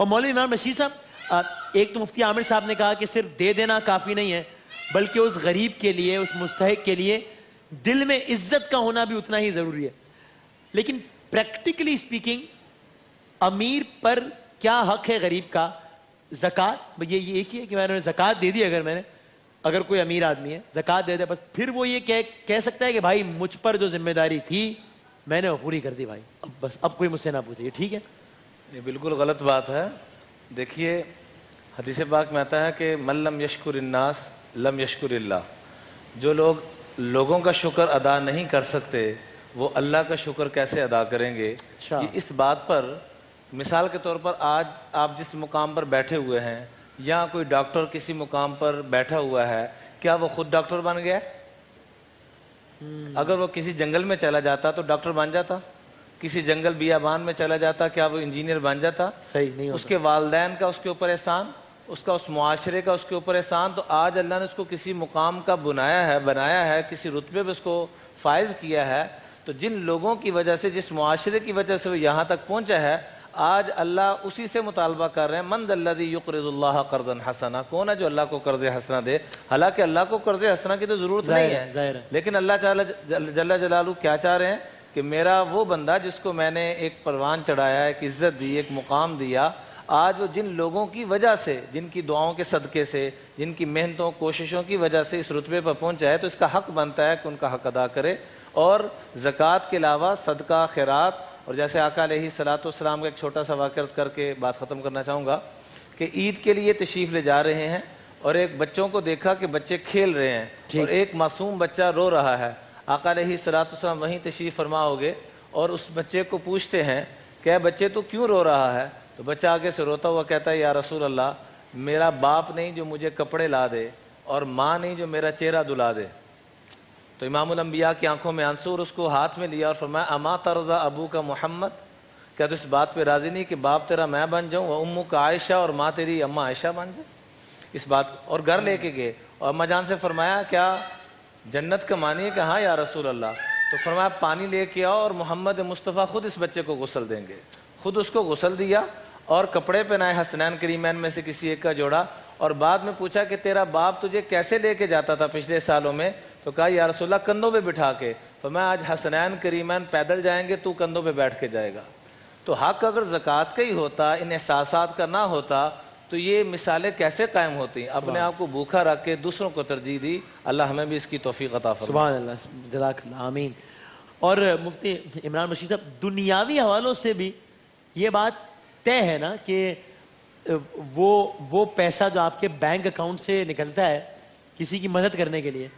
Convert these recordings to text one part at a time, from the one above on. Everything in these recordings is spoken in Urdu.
اور مولوی عمران بشیر صاحب، ایک تو مفتی عامر صاحب نے کہا کہ صرف دے دینا کافی نہیں ہے، بلکہ اس غریب کے لیے، اس مستحق کے لیے دل میں عزت کا ہونا بھی اتنا ہی ضروری ہے. لیکن پریکٹیکلی سپیکنگ امیر پر کیا حق ہے غریب کا؟ زکوٰۃ، یہ ایک ہی ہے کہ میں نے زکوٰۃ دے دی، اگر کوئی امیر آدمی ہے زکوٰۃ دے دے، بس پھر وہ یہ کہہ سکتا ہے کہ بھائی مجھ پر جو ذمہ داری تھی میں نے وہ پوری کر دی بھائی، بس اب کوئی مجھ سے نہ پوچھے. یہ ٹھیک ہے؟ یہ بالکل غلط بات ہے. دیکھیے حدیث پاک میں آتا ہے کہ من لم یشکر الناس لم یشکر اللہ. جو لوگ لوگوں کا شکر ادا نہیں کر سکتے وہ اللہ کا شکر کیسے ادا کریں گے؟ یہ اس بات پر، مثال کے طور پر آج آپ جس مقام پر بیٹھے ہوئے ہیں، یا کوئی ڈاکٹر کسی مقام پر بیٹھا ہوا ہے، کیا وہ خود ڈاکٹر بن گیا؟ اگر وہ کسی جنگل میں چلا جاتا تو ڈاکٹر بن جاتا؟ کسی جنگل بیابان میں چلا جاتا کیا وہ انجینئر بن جاتا؟ صحیح نہیں ہوتا. اس کے والدین کا اس کے اوپر احسان، اس کا اس معاشرے کا اس کے اوپر احسان. تو آج اللہ نے اس کو کسی مقام کا بنایا ہے، کسی رتبے پہ اس کو فائز کیا ہے. تو جن لوگوں کی وجہ سے، جس معاشرے کی وجہ سے وہ یہاں تک پہنچا ہے، آج اللہ اسی سے مطالبہ کر رہے ہیں، من ذا الذی یقرض اللہ قرضا حسنا. کون ہے جو اللہ کو قرض حسنا دے؟ حالانکہ اللہ کو قرض حسنا کی تو ضرورت نہیں ہے، لیکن اللہ تعالی جل جلالہ کیا چاہ رہے ہیں کہ میرا وہ بندہ جس کو میں نے ایک پروان چڑھایا، ایک عزت دی، ایک مقام دیا، آج وہ جن لوگوں کی وجہ سے، جن کی دعاؤں کے صدقے سے، جن کی محنتوں کوششوں کی وجہ سے اس رتبے پر پہنچا ہے، تو اس کا حق بنتا ہے کہ ان کا حق ادا کرے. اور زکوٰۃ کے علاوہ صدقہ، خیرات، اور جیسے آقا علیہ الصلوۃ والسلام کا ایک چھوٹا سا واقعہ کر کے بات ختم کرنا چاہوں گا کہ عید کے لیے تشریف لے جا رہے ہیں اور ایک بچوں کو دیکھا کہ بچے کھیل رہے ہیں اور ایک معصوم بچہ رو رہا ہے. آقا علیہ الصلوۃ والسلام وہیں تشریف فرما ہو گئے اور اس بچے کو پوچھتے ہیں کہ بچے تو کیوں رو رہا ہے؟ تو بچہ آگے سے روتا ہوا کہتا ہے، یا رسول اللہ، میرا باپ نہیں جو مجھے کپڑے لا دے اور ماں نہیں جو میرا چہرہ دھلا دے. تو امام الانبیاء کی آنکھوں میں آنسو اور اس کو ہاتھ میں لیا اور فرمایا، اما ترضی ابو کا محمد، کیا تو اس بات پہ راضی نہیں کہ باپ تیرا میں بن جاؤں، وہ امو کا عائشہ، اور ماں تیری اماں عائشہ بن جائے؟ اس بات، اور گھر لے کے گئے اور اماں جان سے فرمایا، کیا جنت کا مانی ہے؟ کہ ہاں یا رسول اللہ. تو فرمایا پانی لے کے آؤ اور محمد مصطفیٰ خود اس بچے کو غسل دیں گے. خود اس کو غسل دیا اور کپڑے پہنائے حسنین کریمین میں سے کسی ایک کا جوڑا. اور بعد میں پوچھا کہ تیرا باپ تجھے کیسے لے کے جاتا تھا پچھلے سالوں میں؟ تو کہا یا رسول اللہ کندھوں پہ بٹھا کے. فرمایا آج حسنین کریمین پیدل جائیں گے، تو کندھوں پہ بیٹھ کے جائے گا. تو حق اگر زکوٰۃ کا ہی ہوتا، ان احساسات کا نہ ہوتا، تو یہ مثالیں کیسے قائم ہوتی؟ اپنے آپ کو بھوکا رکھ کے دوسروں کو ترجیح دی. اللہ ہمیں بھی اس کی توفیق عطا فرمائے. سبحان اللہ، جزاک اللہ، آمین. اور مفتی عمران بشیر صاحب، دنیاوی حوالوں سے بھی یہ بات طے ہے نا کہ وہ پیسہ جو آپ کے بینک اکاؤنٹ سے نکلتا ہے کسی کی مدد کرنے کے لیے،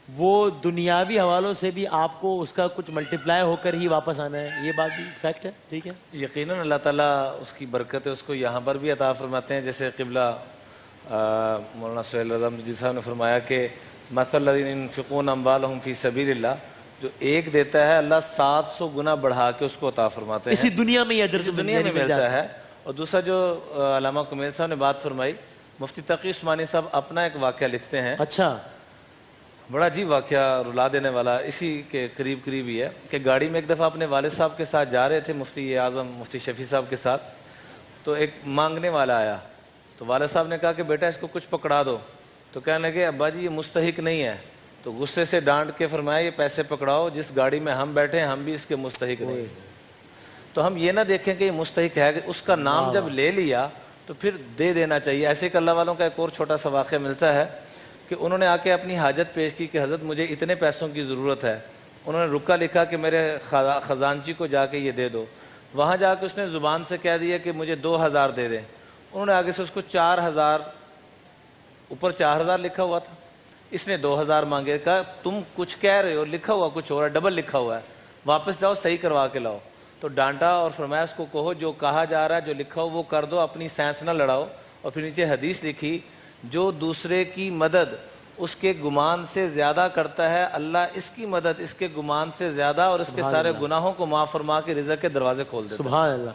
وہ دنیاوی حوالوں سے بھی آپ کو اس کا کچھ ملٹیپلائی ہو کر ہی واپس آنا ہے. یہ بات بھی فیکٹ ہے، ٹھیک ہے؟ یقیناً اللہ تعالیٰ اس کی برکت ہے، اس کو یہاں پر بھی عطا فرماتے ہیں. جیسے قبلہ مولانا سہیل رضا مجید صاحب نے فرمایا کہ مثل الذین ينفقون اموالهم فی سبیل اللہ، جو ایک دیتا ہے اللہ 700 گنا بڑھا کے اس کو عطا فرماتے ہیں. اسی دنیا میں یہ اجر دنیا میں ملتا ہے. اور دوسرا جو علامہ کمیل صاحب نے بات فرمائی، مفتی تقی عثمانی صاحب اپنا ایک واقعہ لکھتے ہیں. اچھا، بڑا عجیب واقعہ، رلا دینے والا، اسی کے قریب قریب ہی ہے کہ گاڑی میں ایک دفعہ اپنے والد صاحب کے ساتھ جا رہے تھے، مفتی اعظم مفتی شفیع صاحب کے ساتھ. تو ایک مانگنے والا آیا، تو والد صاحب نے کہا کہ بیٹا اس کو کچھ پکڑا دو. تو کہنے لگے ابا جی یہ مستحق نہیں ہے. تو غصے سے ڈانٹ کے فرمایا یہ پیسے پکڑاؤ، جس گاڑی میں ہم بیٹھے ہیں ہم بھی اس کے مستحق نہیں. تو ہم یہ نہ دیکھیں کہ یہ مستحق ہے، کہ اس کا نام جب لے لیا تو پھر دے دینا چاہیے. ایسے کہ اللہ والوں کا ایک اور چھوٹا سا واقعہ ملتا ہے کہ انہوں نے آ کے اپنی حاجت پیش کی کہ حضرت مجھے اتنے پیسوں کی ضرورت ہے. انہوں نے رکا لکھا کہ میرے خزانچی کو جا کے یہ دے دو. وہاں جا کے اس نے زبان سے کہہ دیا کہ مجھے 2000 دے دیں. انہوں نے آگے سے اس کو 4000، اوپر 4000 لکھا ہوا تھا، اس نے 2000 مانگے. کہا تم کچھ کہہ رہے ہو، لکھا ہوا کچھ اور ہے، ڈبل لکھا ہوا ہے، واپس جاؤ صحیح کروا کے لاؤ. تو ڈانٹا اور فرمایا اس کو کہو جو کہا جا رہا ہے، جو لکھا ہو وہ کر دو، اپنی سائنس نہ لڑاؤ. اور پھر نیچے حدیث لکھی، جو دوسرے کی مدد اس کے گمان سے زیادہ کرتا ہے، اللہ اس کی مدد اس کے گمان سے زیادہ اور اس کے سارے گناہوں کو معاف فرما کے رزق کے دروازے کھول دیتا ہے. سبحان اللہ.